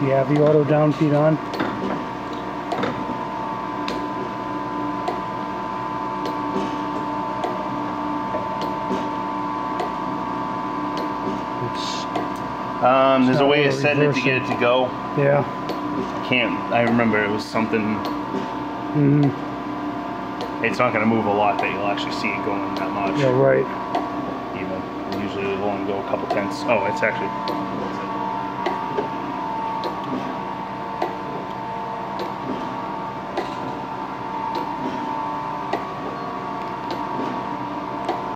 You have the auto down feed on. There's a way of setting it to get it to go. Yeah. I remember it was something. It's not going to move a lot that you'll actually see it going that much. Yeah, right. Even usually it'll only go a couple tenths. Oh, it's actually